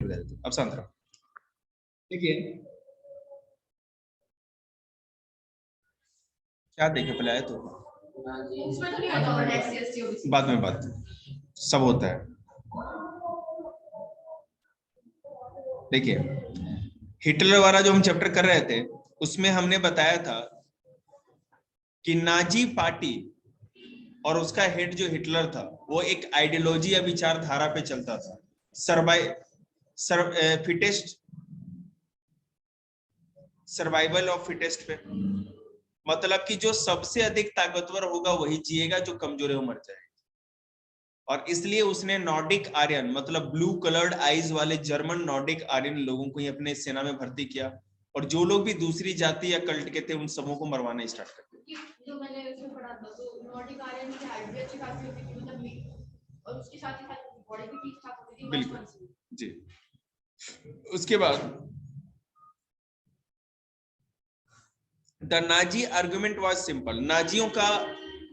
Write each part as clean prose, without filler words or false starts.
बता देता हूँ, अब शांत रहो। देखिए क्या देखे पहले आए तो बाद में बात सब होता है। देखिए हिटलर वाला जो हम चैप्टर कर रहे थे उसमें हमने बताया था कि नाजी पार्टी और उसका हेड जो हिटलर था वो एक आइडियोलॉजी या विचारधारा पे चलता था, सर्वाइवल ऑफ फिटेस्ट पे। मतलब कि जो सबसे अधिक ताकतवर होगा वही जिएगा, जो कमजोर है वो मर जाएगा। और इसलिए उसने नॉर्डिक आर्यन मतलब ब्लू कलर्ड आईज वाले जर्मन नॉर्डिक आर्यन लोगों को ही अपने सेना में भर्ती किया, और जो लोग भी दूसरी जाति या कल्ट के थे उन सबों को मरवाना स्टार्ट कर दिया। जो मैंने उसमें पढ़ा था तो नॉर्डिक आर्यन की हाइट भी अच्छी खासी होती थी, मतलब और उसके साथ ही साथ बॉडी भी ठीक ठाक होती थी। बिल्कुल जी। उसके बाद the Nazi argument was simple. नाजियों का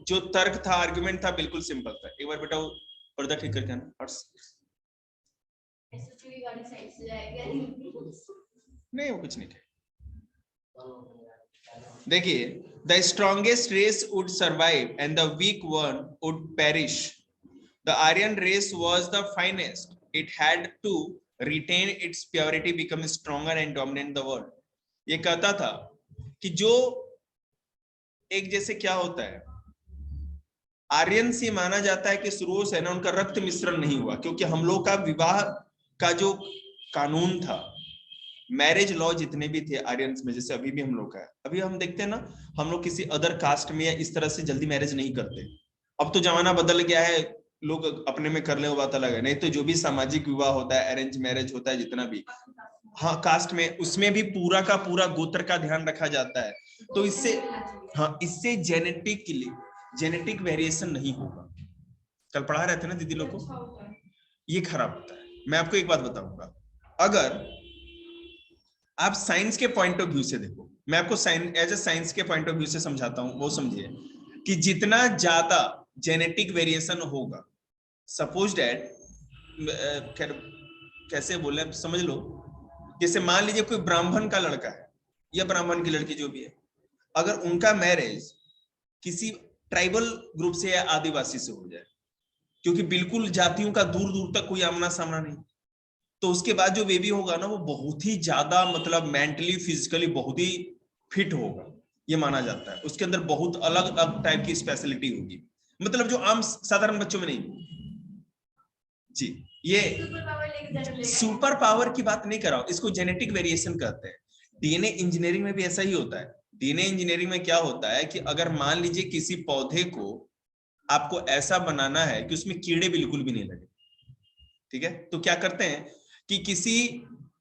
जो तर्क था, आर्गुमेंट था, बिल्कुल सिंपल था। एक बार बेटा पर्दा ठीक करके आना। नहीं वो कुछ नहीं थे। देखिए the strongest race would survive and the weak one would perish. The Aryan race was the finest, it had to retain its purity, become stronger and dominate the world. ये कहता था कि जो एक जैसे क्या होता है, आर्यन से माना जाता है कि शुरू से ना उनका रक्त मिश्रण नहीं हुआ, क्योंकि हम लोग का विवाह का जो कानून था, मैरिज लॉ जितने भी थे आर्यंस में, जैसे अभी भी हम लोग का है, अभी हम देखते हैं ना हम लोग किसी अदर कास्ट में या इस तरह से जल्दी मैरिज नहीं करते। अब तो जमाना बदल गया है, लोग अपने में कर ले वो बात अलग है, नहीं तो जो भी सामाजिक विवाह होता है, अरेंज मैरिज होता है, जितना भी हाँ कास्ट में, उसमें भी पूरा का पूरा गोत्र का ध्यान रखा जाता है। तो इससे हाँ इससे जेनेटिक वेरिएशन नहीं होगा। कल पढ़ा रहे थे ना दीदी लोग को, ये खराब होता है। मैं आपको एक बात बताऊंगा, अगर आप साइंस के पॉइंट ऑफ व्यू से देखो, मैं आपको एज ए साइंस के पॉइंट ऑफ व्यू से समझाता हूं, वो समझिए कि जितना ज्यादा जेनेटिक वेरिएशन होगा, सपोज डैट कैसे बोले समझ लो, जैसे मान लीजिए कोई ब्राह्मण का लड़का है या ब्राह्मण की लड़की जो भी है, अगर उनका मैरिज किसी ट्राइबल ग्रुप से या आदिवासी से हो जाए, क्योंकि बिल्कुल जातियों का दूर दूर तक कोई आमना सामना नहीं, तो उसके बाद जो बेबी होगा ना वो बहुत ही ज्यादा मतलब मेंटली फिजिकली बहुत ही फिट होगा, ये माना जाता है। उसके अंदर बहुत अलग अलग टाइप की स्पेशलिटी होगी, मतलब जो आम साधारण बच्चों में नहीं जी। ये सुपर पावर की बात नहीं कर रहा हूं, इसको जेनेटिक वेरिएशन कहते हैं। डीएनए इंजीनियरिंग में भी ऐसा ही होता है। डीएनए इंजीनियरिंग में क्या होता है कि अगर मान लीजिए किसी पौधे को आपको ऐसा बनाना है कि उसमें कीड़े बिल्कुल भी नहीं लगे, ठीक है, तो क्या करते हैं कि किसी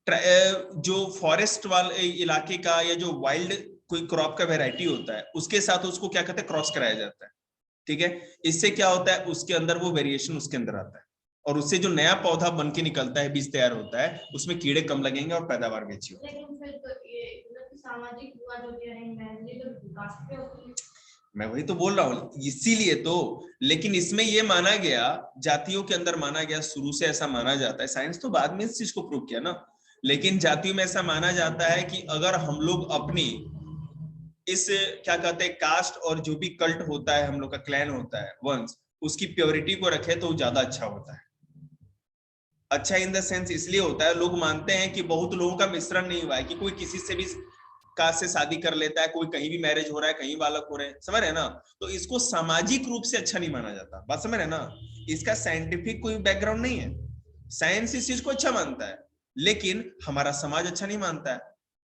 जो फॉरेस्ट वाले इलाके का या जो वाइल्ड कोई क्रॉप का वैरायटी होता है उसके साथ उसको क्या कहते हैं क्रॉस कराया जाता है, ठीक है। इससे क्या होता है, उसके अंदर वो वेरिएशन उसके अंदर आता है, और उससे जो नया पौधा बन के निकलता है, बीज तैयार होता है, उसमें कीड़े कम लगेंगे और पैदावार भी अच्छी होगी। सामाजिक मैं वही तो बोल रहा हूँ, इसीलिए तो। लेकिन इसमें ये माना गया, जातियों के अंदर माना गया, शुरू से ऐसा माना जाता है, साइंस तो बाद में इस चीज को प्रूव किया ना, लेकिन जातियों में ऐसा माना जाता है कि अगर हम लोग अपनी इस क्या कहते हैं कास्ट और जो भी कल्ट होता है, हम लोग का क्लैन होता है, वंश, उसकी प्योरिटी को रखे तो ज्यादा अच्छा होता है। अच्छा इन द सेंस इसलिए होता है, लोग मानते हैं कि बहुत लोगों का मिश्रण नहीं हुआ है, कि कोई किसी से भी कास्ट से शादी कर लेता है, कोई कहीं भी मैरिज हो रहा है, कहीं बालक हो रहे हैं, समझ रहे ना, तो इसको सामाजिक रूप से अच्छा नहीं माना जाता। बात समझ रहे ना, इसका साइंटिफिक कोई बैकग्राउंड नहीं है। साइंस इस चीज को अच्छा मानता है, लेकिन हमारा समाज अच्छा नहीं मानता है।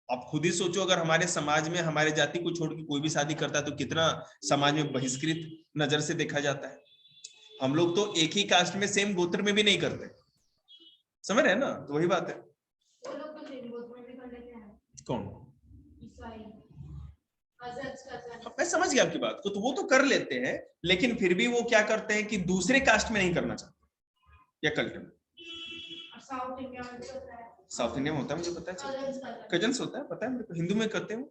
आप खुद ही सोचो, अगर हमारे समाज में हमारे जाति को छोड़ के कोई भी शादी करता है तो कितना समाज में बहिष्कृत नजर से देखा जाता है। हम लोग तो एक ही कास्ट में सेम गोत्र में भी नहीं करते, समझ रहे हैं ना, तो वही बात है। कौन? मैं समझ गया आपकी बात को, तो वो तो कर लेते हैं, लेकिन फिर भी वो क्या करते हैं कि दूसरे कास्ट में नहीं करना चाहते या कल्ट में। साउथ इंडिया में होता है, मुझे पता है, कजन्स होता है, पता है मेरे को, हिंदू में करते हैं।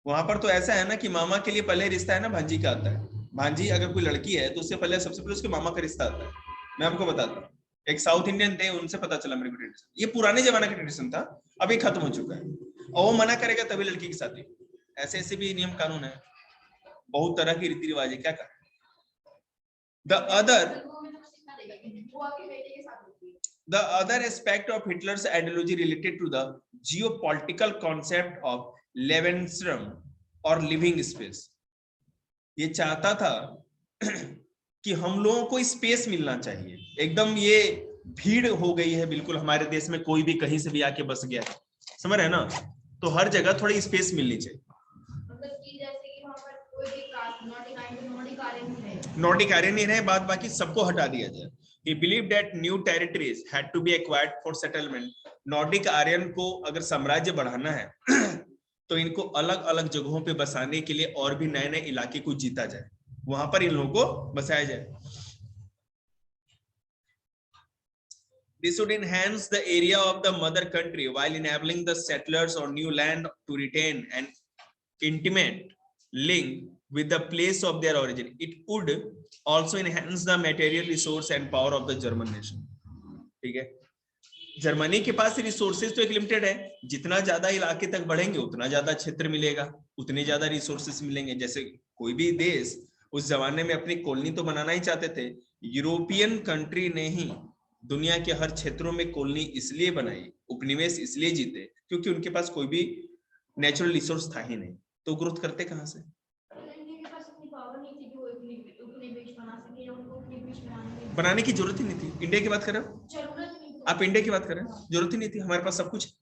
वहां पर तो ऐसा है ना कि मामा के लिए पहले रिश्ता है ना भांजी का आता है। भांजी अगर कोई लड़की है तो उससे पहले सबसे पहले उसके मामा का रिश्ता आता है। मैं आपको बताता हूँ, एक साउथ इंडियन थे, उनसे पता चला मेरे को ट्रेडिशन, ये पुराने जमाने का ट्रेडिशन था, अभी खत्म हो चुका है, और वो मना करेगा तभी लड़की की शादी। ऐसे ऐसे भी नियम कानून है, बहुत तरह की रीति रिवाज है, क्या करें। The other aspect of Hitler's ideology related to the geopolitical concept of Lebensraum or living space. ये चाहता था कि हम लोगों को स्पेस मिलना चाहिए, एकदम ये भीड़ हो गई है बिल्कुल हमारे देश में, कोई भी कहीं से भी आके बस गया है, समझ रहे हैं ना, तो हर जगह थोड़ी स्पेस मिलनी चाहिए। नॉर्डिक आर्यन नहीं रहे, बाद बाकी सबको हटा दिया जाए। He believed that new territories had to be acquired for settlement. Nordic Aryan को अगर साम्राज्य बढ़ाना है तो इनको अलग अलग जगहों पे बसाने के लिए और भी नए नए इलाके को जीता जाए, वहां पर इन लोगों को बसाया जाए। This would enhance the area of the mother country while enabling the settlers on new land to retain an intimate link with the place of their origin. It would also enhance the material resource and power of the German nation. ठीक है, Germany के पास resources तो एक limited है, जितना ज्यादा इलाके तक बढ़ेंगे उतना ज्यादा क्षेत्र मिलेगा, उतने ज्यादा रिसोर्सेज मिलेंगे। जैसे कोई भी देश उस जमाने में अपनी कॉलोनी तो बनाना ही चाहते थे, यूरोपियन कंट्री ने ही दुनिया के हर क्षेत्रों में कॉलोनी इसलिए बनाई, उपनिवेश इसलिए जीते क्योंकि उनके पास कोई भी नेचुरल रिसोर्स था ही नहीं, तो ग्रोथ करते कहां से। बनाने की जरूरत ही नहीं थी, इंडिया की बात कर रहे हो आप, इंडिया की बात कर रहे हैं, जरूरत ही नहीं थी, हमारे पास सब कुछ था,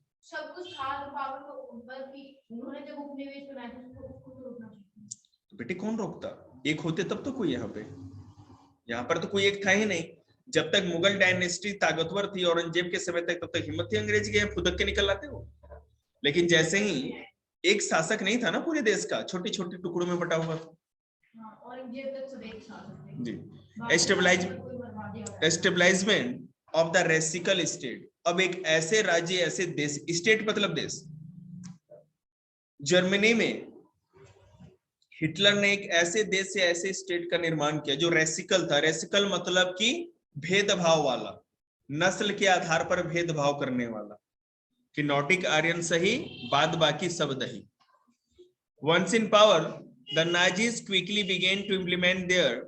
तो बेटे कौन रोकता, एक होते तब तो कोई यहाँ पर तो कोई एक था ही नहीं। जब तक मुगल डायनेस्टी ताकतवर थी औरंगजेब के समय तक, तब तक हिम्मत थी अंग्रेज के फुदक के निकल आते हो, लेकिन जैसे ही एक शासक नहीं था ना पूरे देश का, छोटे छोटे टुकड़ों में बटा हुआ था जी। एस्टेब्लिशमेंट ऑफ द रेसिकल स्टेट, अब एक ऐसे राज्य, ऐसे देश, स्टेट मतलब देश, जर्मनी में हिटलर ने एक ऐसे देश से ऐसे स्टेट का निर्माण किया जो रेसिकल था। रेसिकल मतलब कि भेदभाव वाला, नस्ल के आधार पर भेदभाव करने वाला, कि नॉर्डिक आर्यन सही बाद बाकी सब दही। Once in power, the Nazis quickly began to implement their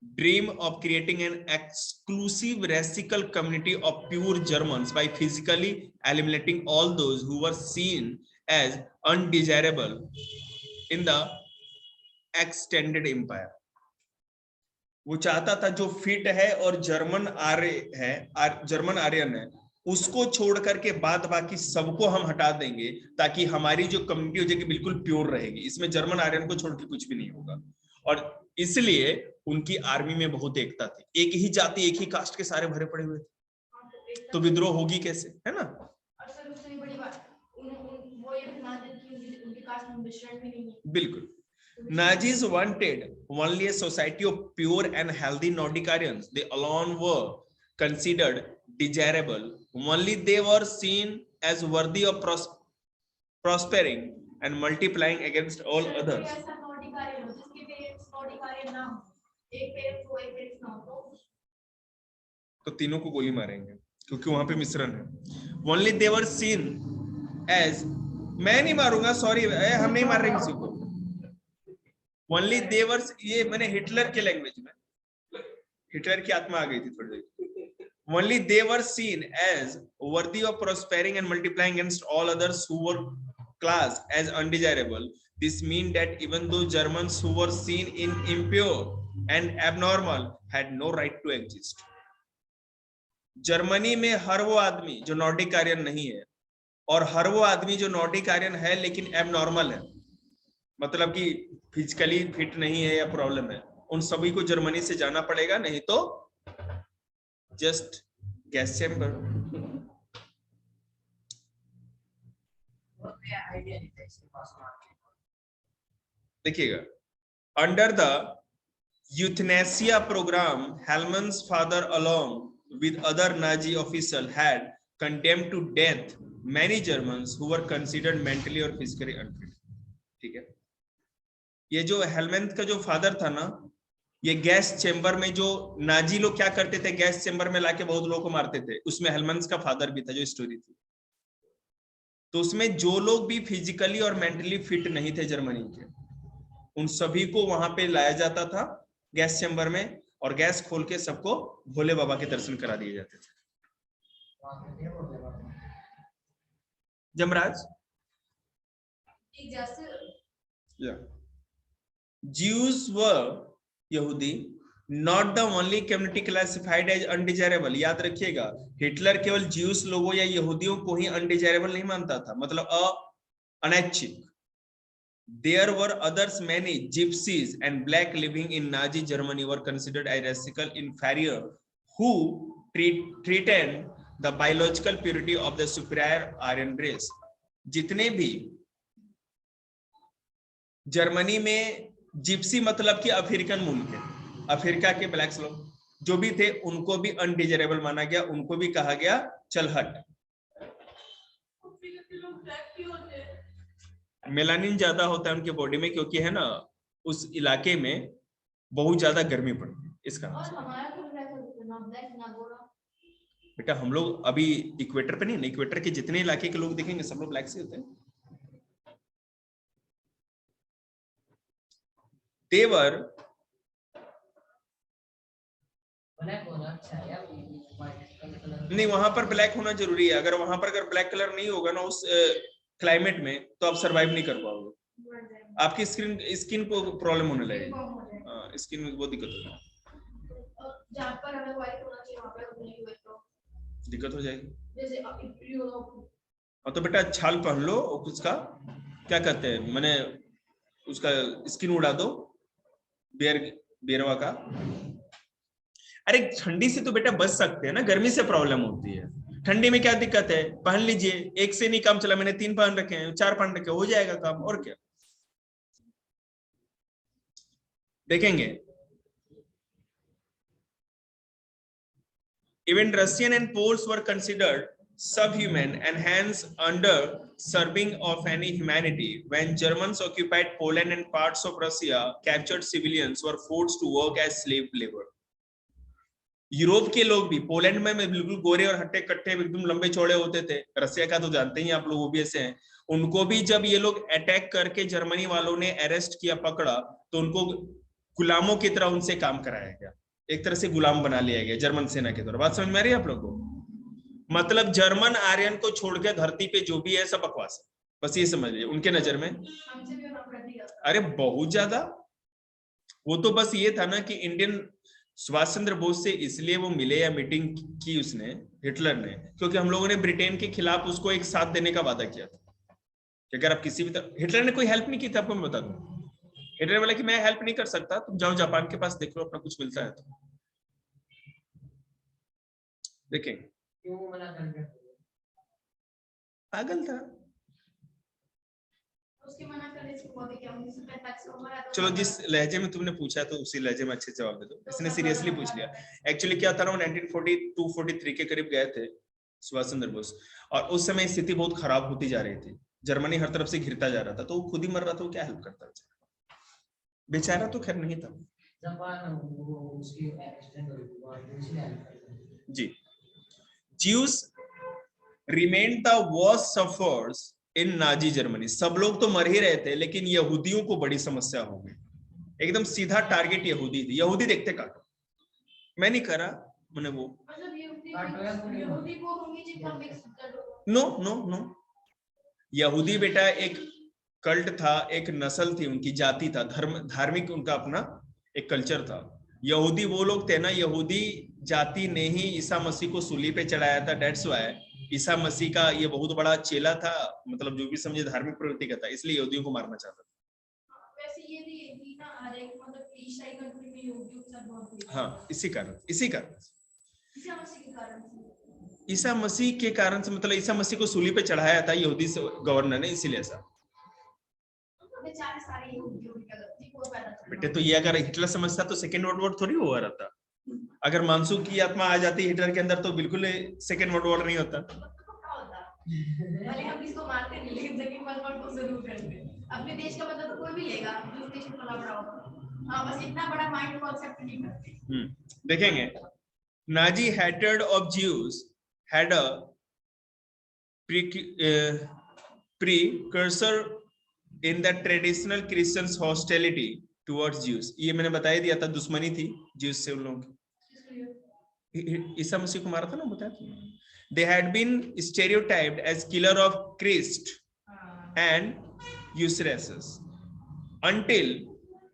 dream of creating an exclusive racial community of pure Germans by physically eliminating all those who were seen as undesirable in the extended empire. वो चाहता था जो fit है और German आर्य है, German Aryan है, उसको छोड़ करके बाद बाकी सबको हम हटा देंगे ताकि हमारी जो कम्युनिटी हो जाएगी बिल्कुल प्योर रहेगी, इसमें जर्मन आर्यन को छोड़ के कुछ भी नहीं होगा। और इसलिए उनकी आर्मी में बहुत एकता थी, एक ही जाति एक ही कास्ट के सारे भरे पड़े हुए थे, तो विद्रोह होगी कैसे, है ना। बिल्कुल, Nazis wanted only a society of pure and healthy Nordic Aryans. They alone were considered desirable. Only they were seen as worthy of prospering and multiplying against all others. तो तीनों को गोली मारेंगे क्योंकि वहां पे मिश्रण है। Only they were seen as, मैं नहीं मारूंगा, सॉरी, हम नहीं मार रहे किसी को। Only they were, ये मैंने हिटलर के लैंग्वेज में, हिटलर की आत्मा आ गई थी थोड़ी देर। Only they were seen as worthy of prospering and multiplying against all others who were classed as undesirable. This means that even though Germans who were seen in impure and abnormal had no right to exist. Germany में हर वो आदमी जो Nordic Aryan नहीं है और हर वो आदमी जो नॉर्डिक आर्यन है लेकिन एबनॉर्मल है, मतलब कि फिजिकली फिट नहीं है या प्रॉब्लम है, उन सभी को जर्मनी से जाना पड़ेगा, नहीं तो जस्ट गैस चैम्बर। देखिएगा, under the euthanasia program, Hellmann's father along with other Nazi officials had condemned to death many Germans who were considered mentally or physically unfit. ठीक है, ये जो हेलमेंथ का जो फादर था ना, ये गैस चेंबर में जो नाजी लोग क्या करते थे, गैस चेंबर में लाके बहुत लोगों को मारते थे, उसमें हेलमंस का फादर भी था, जो स्टोरी थी। तो उसमें जो लोग भी फिजिकली और मेंटली फिट नहीं थे जर्मनी के, उन सभी को वहां पे लाया जाता था गैस चेंबर में, और गैस खोल के सबको भोले बाबा के दर्शन करा दिए जाते थे। जमराज, Jews were यहूदी not the only community classified as undesirable। याद रखिएगा, हिटलर केवल ज्यूस लोगों या यहूदियों को ही अनडिजायरेबल नहीं मानता था, मतलब अनैच्छिक। There were others, many gypsies and black living in Nazi Germany were considered as racial inferior, who treated the biological purity of the superior Aryan race। जितने भी जर्मनी में जिप्सी मतलब कि अफ्रीकन मूल के, अफ्रीका के ब्लैक्स लोग जो भी थे, उनको भी अनडिजायरेबल माना गया, उनको भी कहा गया चल हट। मेलानिन ज्यादा होता है उनके बॉडी में, क्योंकि है ना उस इलाके में बहुत ज्यादा गर्मी पड़ती है, इसका। बेटा हम लोग अभी इक्वेटर पे नहीं, इक्वेटर के जितने इलाके के लोग देखेंगे सब लोग ब्लैक से होते हैं। देवर नहीं, वहां पर ब्लैक होना जरूरी है। अगर वहां पर अगर ब्लैक कलर नहीं होगा ना उस क्लाइमेट में, तो आप सरवाइव नहीं कर पाओगे, आपकी स्किन को प्रॉब्लम होने लगेगी, स्किन में बहुत दिक्कत होगी, दिक्कत हो जाएगी। तो बेटा छाल पहन लो, उसका क्या कहते हैं, मैंने उसका स्किन उड़ा दो, बेरवा का। अरे ठंडी से तो बेटा बच सकते हैं ना, गर्मी से प्रॉब्लम होती है। ठंडी में क्या दिक्कत है, पहन लीजिए, एक से नहीं काम चला, मैंने 3 पहन रखे हैं, 4 पहन रखे, हो जाएगा काम, और क्या। देखेंगे, even Russian and Poles were considered subhuman and hence under serving of any humanity. When Germans occupied Poland and parts of Russia, captured civilians were forced to work as slave labor। Europe के लोग भी, Poland में बिल्कुल गोरे और हट्टे कट्टे एकदम लंबे चौड़े होते थे, रसिया का तो जानते ही आप लोग, वो भी ऐसे हैं। उनको भी जब ये लोग अटैक करके जर्मनी वालों ने अरेस्ट किया, पकड़ा, तो उनको गुलामों की तरह उनसे काम कराया गया, एक तरह से गुलाम बना लिया गया जर्मन सेना के द्वारा। बात समझ में आ रही है आप लोग को? मतलब जर्मन आर्यन को छोड़ के धरती पे जो भी है सब बकवास है, बस ये समझ लीजिए उनके नजर में। अरे बहुत ज्यादा, वो तो बस ये था ना कि इंडियन सुभाष चंद्र बोस से इसलिए वो मिले या मीटिंग की उसने, हिटलर ने, क्योंकि हम लोगों ने ब्रिटेन के खिलाफ उसको एक साथ देने का वादा किया था कि अगर आप किसी भी तरह, हिटलर ने कोई हेल्प नहीं की थी, आपको मैं बता दूं। हिटलर बोला कि मैं हेल्प नहीं कर सकता, तुम जाओ जापान के पास देख लो, अपना कुछ मिलता है तो। देखें, पागल था। चलो जिस लहजे में तुमने पूछा तो उसी लहजे में अच्छे जवाब दे दो, इसने सीरियसली पूछ लिया। एक्चुअली क्या था ना, 1942-43 के करीब गए थे सुभाष चंद्र बोस, और उस समय स्थिति बहुत खराब होती जा रही थी, जर्मनी हर तरफ से घिरता जा रहा था, तो वो खुद ही मर रहा था, वो क्या हेल्प करता बेचारा, तो खैर नहीं था जी। Jews remained the worst sufferers in Nazi Germany। सब लोग तो मर ही रहे थे, लेकिन यहूदियों को बड़ी समस्या हो गई, एकदम सीधा टारगेट यहूदी थी। यहूदी देखते काटो, मैं नहीं करा, मैंने वो नो नो नो। यहूदी बेटा एक कल्ट था, एक नस्ल थी, उनकी जाति था, धर्म, धार्मिक उनका अपना एक कल्चर था। यहूदी वो लोग थे ना, यहूदी जाति ने ही ईसा मसीह को सूली पे चढ़ाया था। दैट्स व्हाई ईसा मसीह का ये बहुत बड़ा चेला था, मतलब जो भी समझे धार्मिक प्रवृत्ति का था, इसलिए यहूदियों को मारना चाहता था। वैसे ये भी ना, हर एक मतलब ईसाई कंट्री में यहूदी उत्सव बहुत, हाँ इसी कारण ईसा मसीह के कारण से, मतलब ईसा मसीह को सूली पे चढ़ाया था यहूदी गवर्नर ने, इसीलिए ऐसा। बेटे तो ये अगर हिटलर समझता तो सेकेंड वर्ल्ड वॉर थोड़ी हुआ रहता। अगर मानसू की आत्मा आ जाती हिटलर के अंदर तो बिल्कुल सेकेंड वर्ल्ड वॉर नहीं होता। हम इसको मानते नहीं, लेकिन सेकेंड वर्ल्ड वॉर को जरूर करते। अपने देश का मतलब तो कोई भी लेगा, दूसरे देश में पला पड़ा होगा। हाँ बस इतना बड़ा माइंड कॉन्सेप्ट नहीं करते। देखेंगे, Nazi hatred of Jews had a precursor in the traditional Christians hostility towards Jews. ये मैंने बताया दिया था, दुश्मनी थी Jews से उन लोगों की। ईसा मसीह को मारा था ना, बताया था। They had been stereotyped as killer of Christ and usuresses. Until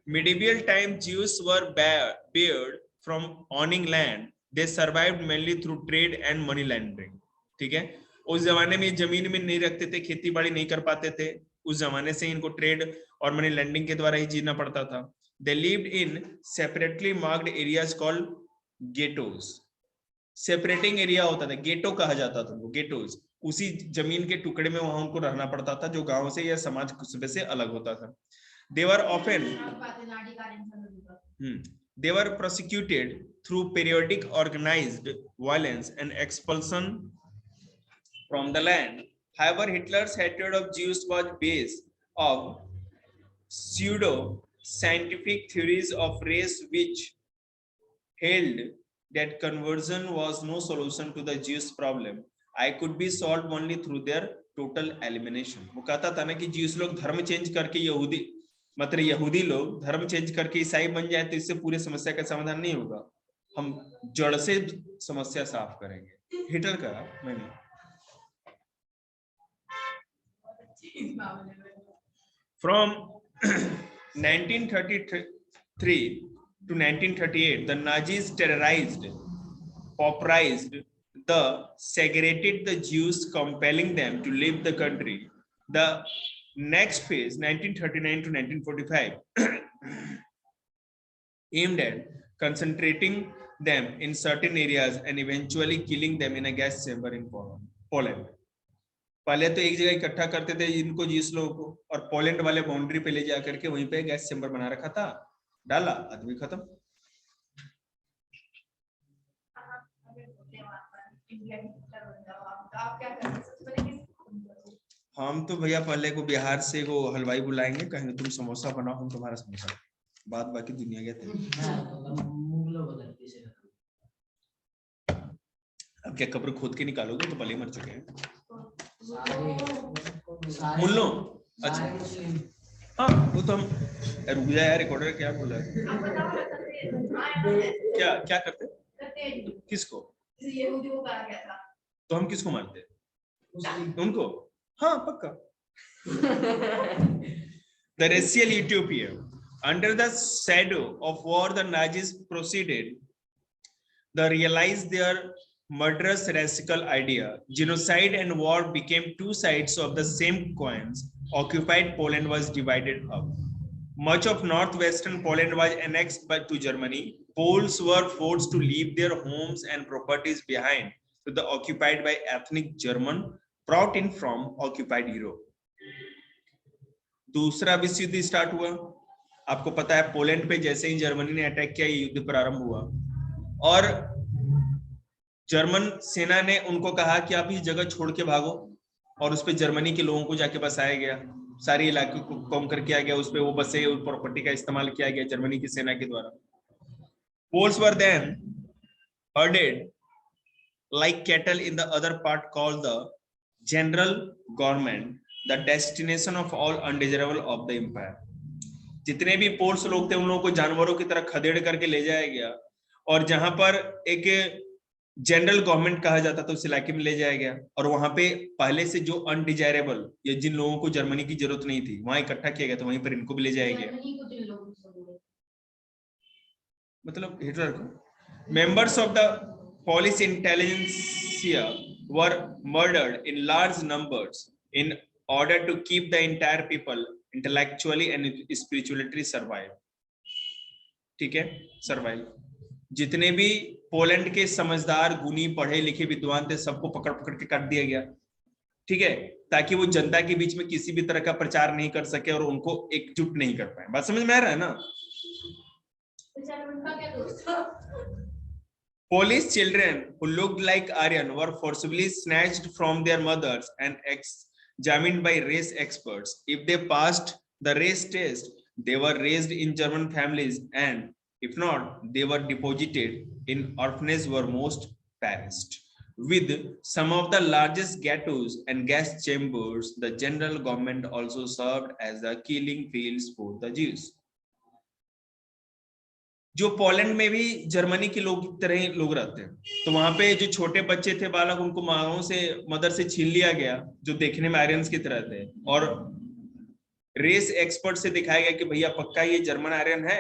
medieval time, Jews were barred from owning land. They survived mainly through trade and money laundering. ठीक है, उस जमाने में जमीन में नहीं रखते थे, खेती बाड़ी नहीं कर पाते थे, उस जमाने से इनको ट्रेड और मनी लैंडिंग के द्वारा ही जीना पड़ता था। They lived in separately marked areas called ghettos. Separating area होता था, गेटो कहा जाता था, गेटोज। उसी जमीन के टुकड़े में वहां उनको रहना पड़ता था जो गांव से या समाज कुस्बे से अलग होता था। They were often they were prosecuted through periodic organized violence and expulsion from the land. However, Hitler's hatred of Jews was based on pseudo scientific theories of race which held that conversion was no solution to the Jewish problem. I could be solved only through their total elimination. वो कहता था ना कि जीव लोग धर्म change करके यहूदी, मतलब यहूदी लोग धर्म चेंज करके ईसाई बन जाए तो इससे पूरी समस्या का समाधान नहीं होगा, हम जड़ से समस्या साफ करेंगे। हिटलर का मैंने from 1933 to 1938, the Nazis terrorized, pauperized the segregated the Jews, compelling them to leave the country. The next phase, 1939 to 1945, aimed at concentrating them in certain areas and eventually killing them in a gas chamber in Poland. पहले तो एक जगह इकट्ठा करते थे इनको, जीस लोगों को, और पोलैंड वाले बाउंड्री पे ले जाकर के वहीं पे गैस चेंबर बना रखा था, डाला, आदमी खत्म। हम तो भैया पहले को बिहार से वो हलवाई बुलाएंगे, कहेंगे तुम समोसा बनाओ, हम तुम्हारा समोसा, बात बाकी दुनिया के थे। अब क्या कब्र खोद के निकालोगे तो पहले मर चुके हैं मुल्लो। अच्छा हाँ, वो तो हम, रुक जा यार, रिकॉर्डर क्या बोल रहा है, क्या क्या करते, किसको, तो हम किसको मानते, उनको, हाँ पक्का। The racial utopia. Under the shadow of war, the Nazis proceeded. They realized their murderous radical idea. Genocide and war became two sides of the same coins. Occupied Poland was divided up. Much of northwestern Poland was annexed to Germany. Poles were forced to leave their homes and properties behind to the occupied by ethnic German brought in from occupied Europe. दूसरा विश्व युद्ध start हुआ, आपको पता है Poland पे जैसे ही Germany ने अटैक किया, युद्ध प्रारंभ हुआ, और जर्मन सेना ने उनको कहा कि आप इस जगह छोड़ के भागो, और उस पे जर्मनी के लोगों को जाके बसाया गया, सारे इलाके को कॉन्कर किया गया, उस पे वो बसे, उस प्रॉपर्टी का इस्तेमाल किया गया जर्मनी की सेना के द्वारा। Poles were then herded like cattle in the other part called the general government, the destination of all undesirable of the empire. जितने भी पोल्स लोग थे उन लोगों को जानवरों की तरह खदेड़ करके ले जाया गया, और जहां पर एक जनरल गवर्नमेंट कहा जाता था उस इलाके में ले जाया गया, और वहां पे पहले से जो अनडिजायरेबल या जिन लोगों को जर्मनी की जरूरत नहीं थी वहां इकट्ठा किया गया, तो वहीं पर इनको भी ले जाया गया, मतलब हिटलर को। Members of the Polish intelligentsia were murdered in large numbers in order to keep the entire people intellectually and spiritually survive. ठीक है, survive. जितने भी पोलैंड के समझदार, गुणी, पढ़े लिखे विद्वान थे, सबको पकड़ पकड़ के काट दिया गया, ठीक है, ताकि वो जनता के बीच में किसी भी तरह का प्रचार नहीं कर सके और उनको एकजुट नहीं कर पाए। बात समझ में आ रहा है ना? Polish children who looked like Aryan were forcibly snatched from their mothers and examined by race experts. If they passed the race test, they were raised in German families, and if not, they were deposited in orphanages were most perished. With some of the largest ghettos and gas chambers, the general government also served as the killing fields for the Jews. जो Poland में भी Germany के लोग तरह लोग रहते हैं, तो वहां पे जो छोटे बच्चे थे बालक, उनको माओ से मदर से छीन लिया गया, जो देखने में आर्यंस की तरह थे, और रेस एक्सपर्ट से दिखाया गया कि भैया पक्का ये जर्मन आर्यन है,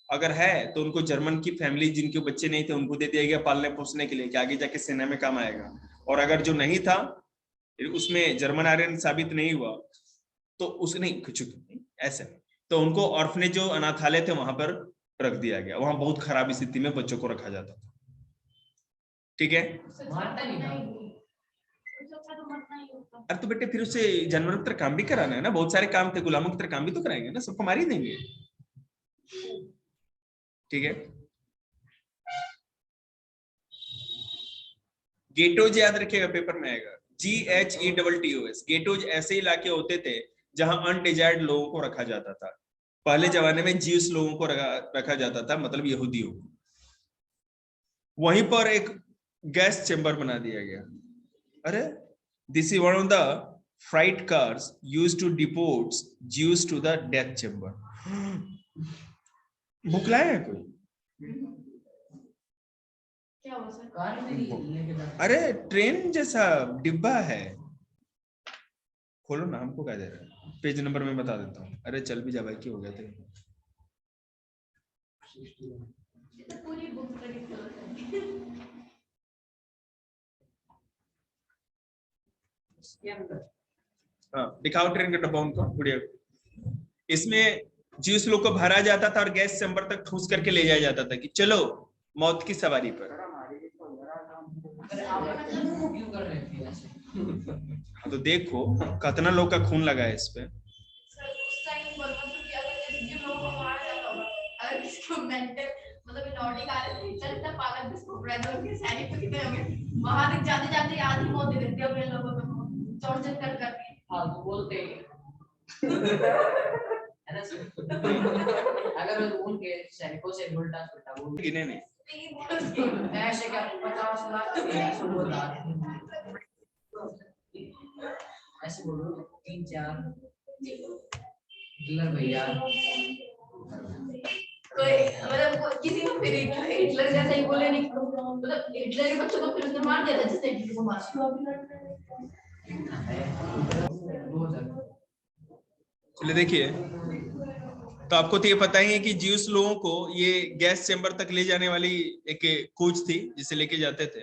अगर है तो उनको जर्मन की फैमिली जिनके बच्चे नहीं थे उनको दे दिया गया पालने पोसने के लिए कि आगे जाके सेना में काम आएगा, और अगर जो नहीं था उसमें जर्मन आर्यन साबित नहीं हुआ तो उसने कुछ ऐसे, तो उनको ऑर्फनेज जो अनाथालय थे वहां पर रख दिया गया, वहां बहुत खराब स्थिति में बच्चों को रखा जाता था। ठीक है, अरे तो बेटे फिर उससे जानवरों की तरह काम भी कराना है ना, बहुत सारे काम थे, गुलामों की तरह काम भी तो कराएंगे ना, सबको मार ही देंगे। ठीक है, गेटोज याद रखिएगा, पेपर में आएगा, GHETTOS। गेटोज ऐसे इलाके होते थे जहां अनडिजायर्ड लोगों को रखा जाता था। पहले जमाने में ज्यूस लोगों को रखा जाता था, मतलब यहूदियों को। वहीं पर एक गैस चेंबर बना दिया गया। अरे this is one of the freight cars used to deport Jews to the death chamber. बुकलाए है कोई? क्या हुआ सर? अरे ट्रेन जैसा डिब्बा है, खोलो ना, हमको क्या दे रहा है, पेज नंबर में बता देता हूँ। अरे चल भी जा भाई, क्या हो गया थे? पूरी बुक हाँ दिखाओ ट्रेन का डब्बा उनको, बढ़िया। इसमें ज्यूस लोग को भरा जाता था और गैस चैम्बर तक ठूस करके ले जाया जाता था कि चलो मौत की सवारी पर। तो देखो कितना लोग का खून लगा है इस पे। वहां तक जाते जाते याद ही मौत दे देती है लोगों को, टॉर्चर कर करके। हाँ तो बोलते हैं अगर उनके सैनिकों से उल्टा सुल्टा बोल गिने नहीं, ऐसे क्या 50 लाख 100 लाख ऐसे बोलो 3-4 हिटलर भैया, कोई मतलब किसी को फिर हिटलर जैसा ही बोले नहीं, मतलब हिटलर के बच्चों को फिर उसने मार दिया था जिसने हिटलर को मारा। चलिए देखिए, तो आपको तो ये पता ही है कि ज्यूस लोगों को ये गैस चैम्बर तक ले जाने वाली एक कोच थी जिसे लेके जाते थे।